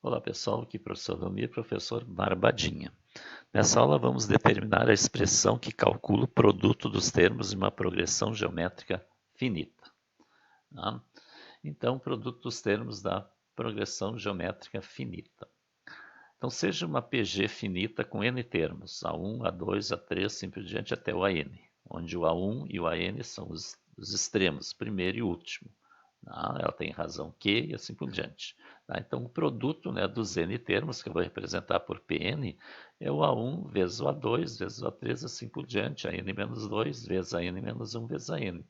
Olá pessoal, aqui é o professor Valmir, professor Barbadinha. Nessa aula vamos determinar a expressão que calcula o produto dos termos de uma progressão geométrica finita. Tá? Então, o produto dos termos da progressão geométrica finita. Então, seja uma PG finita com n termos, A1, A2, A3, assim por diante até o AN, onde o A1 e o AN são os extremos, primeiro e último. Ela tem razão Q e assim por diante. Então, o produto, né, dos n termos, que eu vou representar por Pn, é o A1 vezes o A2, vezes o A3, assim por diante, a n menos 2 vezes a n menos 1 vezes a n.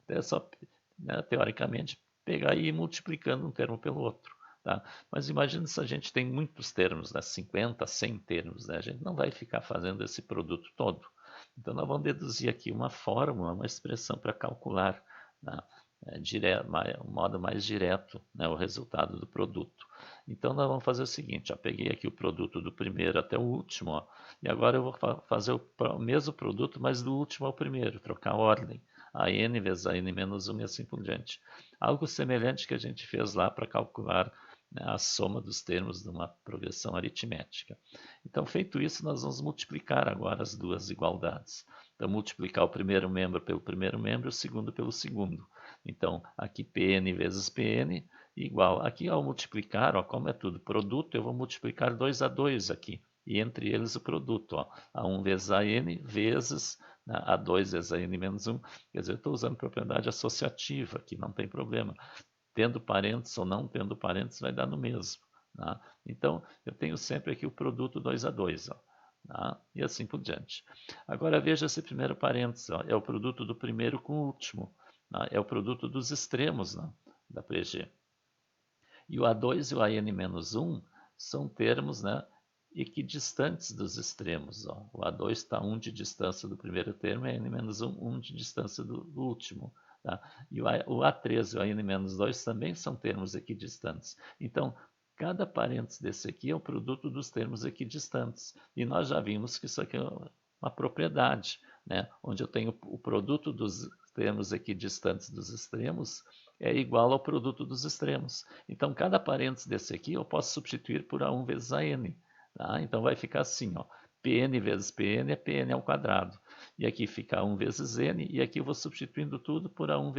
Então, é só, né, teoricamente, pegar e ir multiplicando um termo pelo outro. Tá? Mas imagine se a gente tem muitos termos, né, 50, 100 termos, né? A gente não vai ficar fazendo esse produto todo. Então, nós vamos deduzir aqui uma fórmula, uma expressão para calcular, né, um modo mais direto, né, o resultado do produto. Então, nós vamos fazer o seguinte, peguei aqui o produto do primeiro até o último, ó, e agora eu vou fazer o mesmo produto, mas do último ao primeiro, trocar a ordem, a n vezes a n menos 1 e assim por diante. Algo semelhante que a gente fez lá para calcular, né, a soma dos termos de uma progressão aritmética. Então, feito isso, nós vamos multiplicar agora as duas igualdades. Então, multiplicar o primeiro membro pelo primeiro membro e o segundo pelo segundo. Então, aqui Pn vezes Pn igual. Aqui, ao multiplicar, ó, como é tudo produto, eu vou multiplicar 2 a 2 aqui. E entre eles o produto, ó, A1 vezes AN vezes, né, A2 vezes AN menos 1. Quer dizer, eu estou usando propriedade associativa aqui, não tem problema. Tendo parentes ou não tendo parentes, vai dar no mesmo. Tá? Então, eu tenho sempre aqui o produto 2 a 2. Ó, tá? E assim por diante. Agora, veja esse primeiro parênteses. Ó, é o produto do primeiro com o último. Tá? É o produto dos extremos, né, da PG. E o A2 e o AN-1 são termos, né, equidistantes dos extremos. Ó. O A2 está 1 de distância do primeiro termo e AN-1, 1 de distância do último. Tá? E o A3 e o AN-2 também são termos equidistantes. Então, cada parênteses desse aqui é o produto dos termos equidistantes. E nós já vimos que isso aqui é uma propriedade, né? Onde eu tenho o produto dos termos equidistantes dos extremos é igual ao produto dos extremos. Então, cada parênteses desse aqui eu posso substituir por A1 vezes AN. Tá? Então, vai ficar assim, ó, Pn vezes Pn é Pn ao quadrado. E aqui fica A1 vezes N, e aqui eu vou substituindo tudo por A1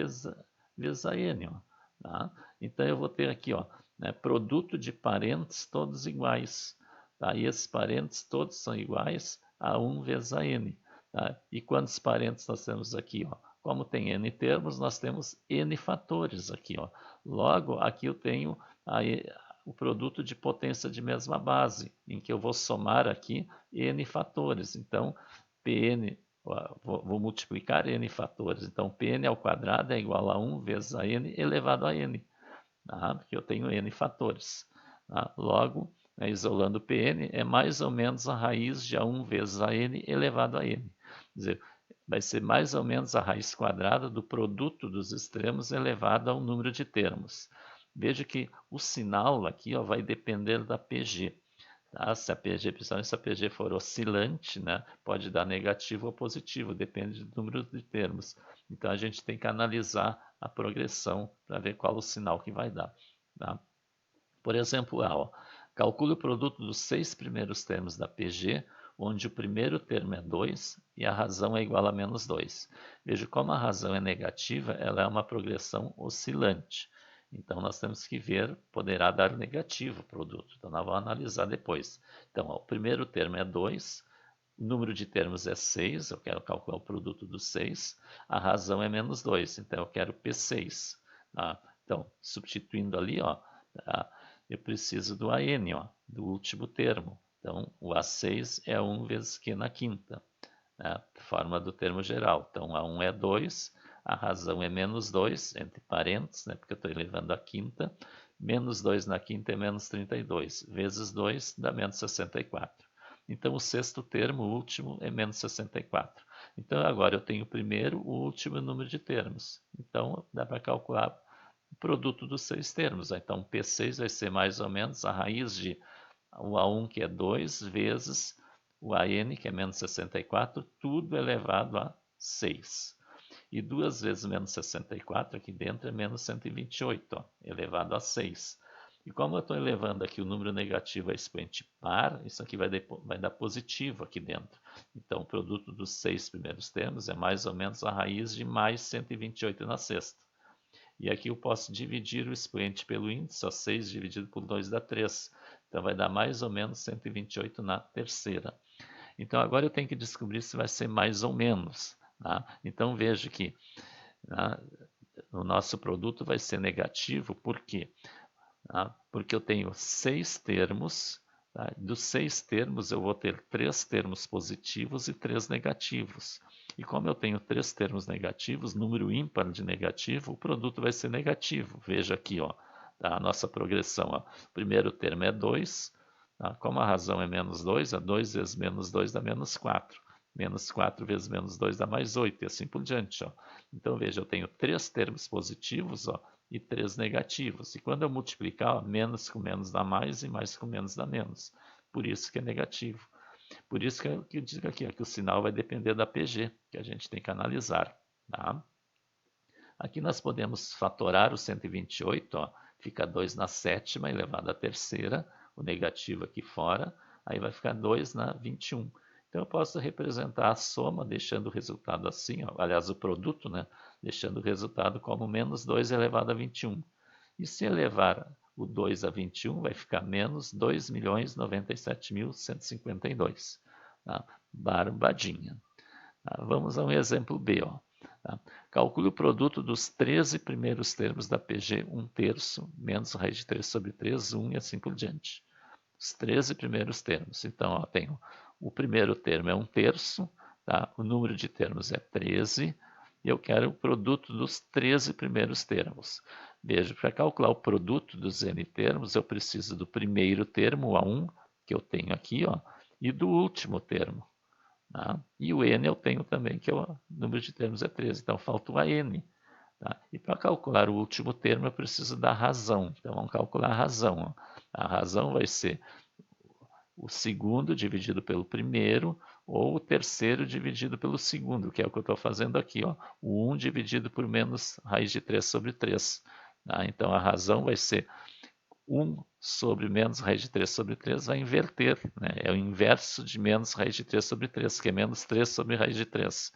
vezes AN. Ó, tá? Então, eu vou ter aqui, ó, né, produto de parênteses todos iguais. Tá? E esses parênteses todos são iguais a 1 vezes a n. Tá? E quantos parênteses nós temos aqui? Ó? Como tem n termos, nós temos n fatores aqui. Ó. Logo, aqui eu tenho o produto de potência de mesma base, em que eu vou somar aqui n fatores. Então, Pn, vou multiplicar n fatores. Então, Pn ao quadrado é igual a 1 vezes a n elevado a n. Tá? Porque eu tenho n fatores. Tá? Logo, né, isolando Pn, é mais ou menos a raiz de A1 vezes a n elevado a n. Quer dizer, vai ser mais ou menos a raiz quadrada do produto dos extremos elevado ao número de termos. Veja que o sinal aqui, ó, vai depender da PG. Tá? Se a PG, principalmente se a PG for oscilante, né, pode dar negativo ou positivo, depende do número de termos. Então a gente tem que analisar a progressão para ver qual o sinal que vai dar. Tá? Por exemplo, ó, calcule o produto dos 6 primeiros termos da PG, onde o primeiro termo é 2 e a razão é igual a menos 2. Veja como a razão é negativa, ela é uma progressão oscilante. Então, nós temos que ver, poderá dar negativo o produto. Então, nós vamos analisar depois. Então, ó, o primeiro termo é 2, o número de termos é 6, eu quero calcular o produto dos 6, a razão é menos 2, então eu quero P6. Tá? Então, substituindo ali, ó, tá? Eu preciso do AN, ó, do último termo. Então, o A6 é 1 vezes Q na quinta, né? Forma do termo geral. Então, A1 é 2, a razão é menos 2, entre parênteses, né, porque eu estou elevando a quinta. Menos 2 na quinta é menos 32, vezes 2 dá menos 64. Então, o sexto termo, o último, é menos 64. Então, agora eu tenho o primeiro, o último e o número de termos. Então, dá para calcular o produto dos 6 termos. Então, P6 vai ser mais ou menos a raiz de o A1, que é 2, vezes o AN, que é menos 64, tudo elevado a 6. E 2 vezes menos 64 aqui dentro é menos 128, ó, elevado a 6. E como eu estou elevando aqui o número negativo a expoente par, isso aqui vai dar positivo aqui dentro. Então, o produto dos 6 primeiros termos é mais ou menos a raiz de mais 128 na sexta. E aqui eu posso dividir o expoente pelo índice, ó, 6 dividido por 2 dá 3. Então, vai dar mais ou menos 128 na terceira. Então, agora eu tenho que descobrir se vai ser mais ou menos. Tá? Então, veja que o nosso produto vai ser negativo, por quê? Porque eu tenho 6 termos, tá? Dos 6 termos eu vou ter 3 termos positivos e 3 negativos. E como eu tenho 3 termos negativos, número ímpar de negativo, o produto vai ser negativo. Veja aqui, ó, tá? A nossa progressão. Ó. O primeiro termo é 2, tá? Como a razão é menos 2, 2 vezes menos 2 dá menos 4. Menos 4 vezes menos 2 dá mais 8, e assim por diante. Ó. Então, veja, eu tenho 3 termos positivos, ó, e 3 negativos. E quando eu multiplicar, ó, menos com menos dá mais e mais com menos dá menos. Por isso que é negativo. Por isso que eu digo aqui, ó, que o sinal vai depender da PG, que a gente tem que analisar. Tá? Aqui nós podemos fatorar o 128, ó, fica 2 na sétima elevado à terceira, o negativo aqui fora, aí vai ficar 2 na 21. Então eu posso representar a soma deixando o resultado assim, ó, aliás o produto, né, deixando o resultado como menos 2 elevado a 21. E se elevar o 2 a 21, vai ficar menos 2.097.152. Tá? Barbadinha. Tá? Vamos a um exemplo B. Ó. Tá? Calcule o produto dos 13 primeiros termos da PG 1/3 menos raiz de 3 sobre 3, 1 e assim por diante. Os 13 primeiros termos. Então, ó, tenho o primeiro termo é 1/3, tá? O número de termos é 13, e eu quero o produto dos 13 primeiros termos. Veja, para calcular o produto dos n termos, eu preciso do primeiro termo, o A1, que eu tenho aqui, ó, e do último termo. Tá? E o n eu tenho também, que é o número de termos é 13, então falta o AN. Tá? E para calcular o último termo, eu preciso da razão. Então, vamos calcular a razão. Ó. A razão vai ser o segundo dividido pelo primeiro, ou o terceiro dividido pelo segundo, que é o que eu estou fazendo aqui. Ó. O 1 dividido por menos raiz de 3 sobre 3. Tá? Então, a razão vai ser 1 sobre menos raiz de 3 sobre 3 vai inverter. Né? É o inverso de menos raiz de 3 sobre 3, que é menos 3 sobre raiz de 3.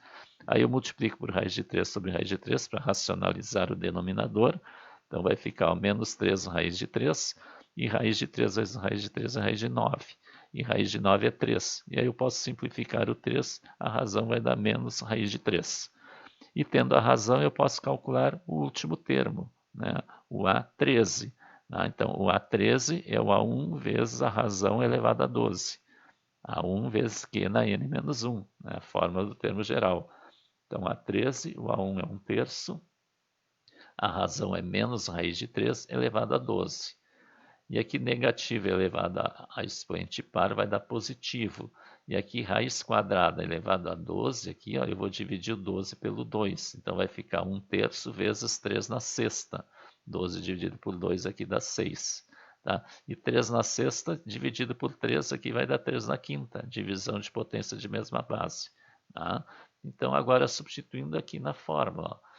Aí eu multiplico por raiz de 3 sobre raiz de 3 para racionalizar o denominador. Então vai ficar ó, menos 3 raiz de 3, e raiz de 3 vezes raiz de 3 é raiz de 9. E raiz de 9 é 3. E aí eu posso simplificar o 3, a razão vai dar menos raiz de 3. E tendo a razão, eu posso calcular o último termo, né? O A13. Tá? Então, o A13 é o A1 vezes a razão elevada a 12. A1 vezes Q na N menos 1, né? A fórmula do termo geral. Então, A13, o A1 é 1/3, a razão é menos raiz de 3 elevado a 12. E aqui negativo elevado a expoente par vai dar positivo. E aqui raiz quadrada elevado a 12, aqui ó, eu vou dividir o 12 pelo 2. Então vai ficar 1/3 vezes 3 na sexta. 12 dividido por 2 aqui dá 6. Tá? E 3 na sexta dividido por 3 aqui vai dar 3 na quinta. Divisão de potência de mesma base. Tá? Então agora substituindo aqui na fórmula. Ó,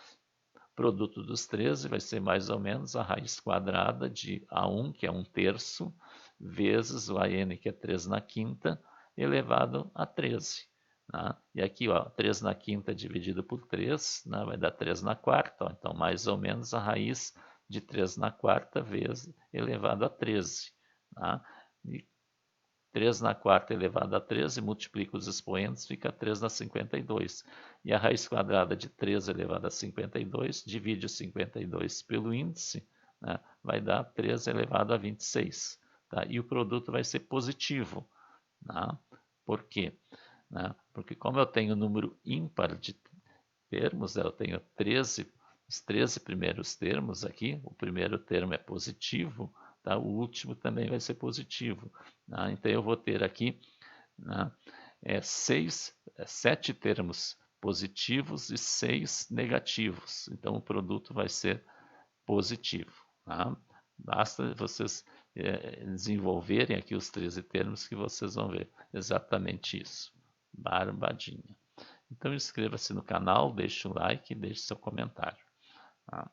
produto dos 13 vai ser mais ou menos a raiz quadrada de A1, que é 1/3, vezes o AN, que é 3 na quinta, elevado a 13. Tá? E aqui, ó, 3 na quinta dividido por 3, né, vai dar 3 na quarta. Ó, então, mais ou menos a raiz de 3 na quarta vezes elevado a 13. Tá? E 3 na quarta elevado a 13, multiplica os expoentes, fica 3 na 52. E a raiz quadrada de 3 elevado a 52, divide o 52 pelo índice, né, vai dar 3 elevado a 26. Tá? E o produto vai ser positivo. Tá? Por quê? Né? Porque como eu tenho número ímpar de termos, eu tenho 13, os 13 primeiros termos aqui, o primeiro termo é positivo, tá? O último também vai ser positivo. Tá? Então eu vou ter aqui, né, 7 termos positivos e 6 negativos. Então o produto vai ser positivo. Tá? Basta vocês desenvolverem aqui os 13 termos que vocês vão ver exatamente isso. Barbadinha. Então inscreva-se no canal, deixe o like e deixe seu comentário. Tá?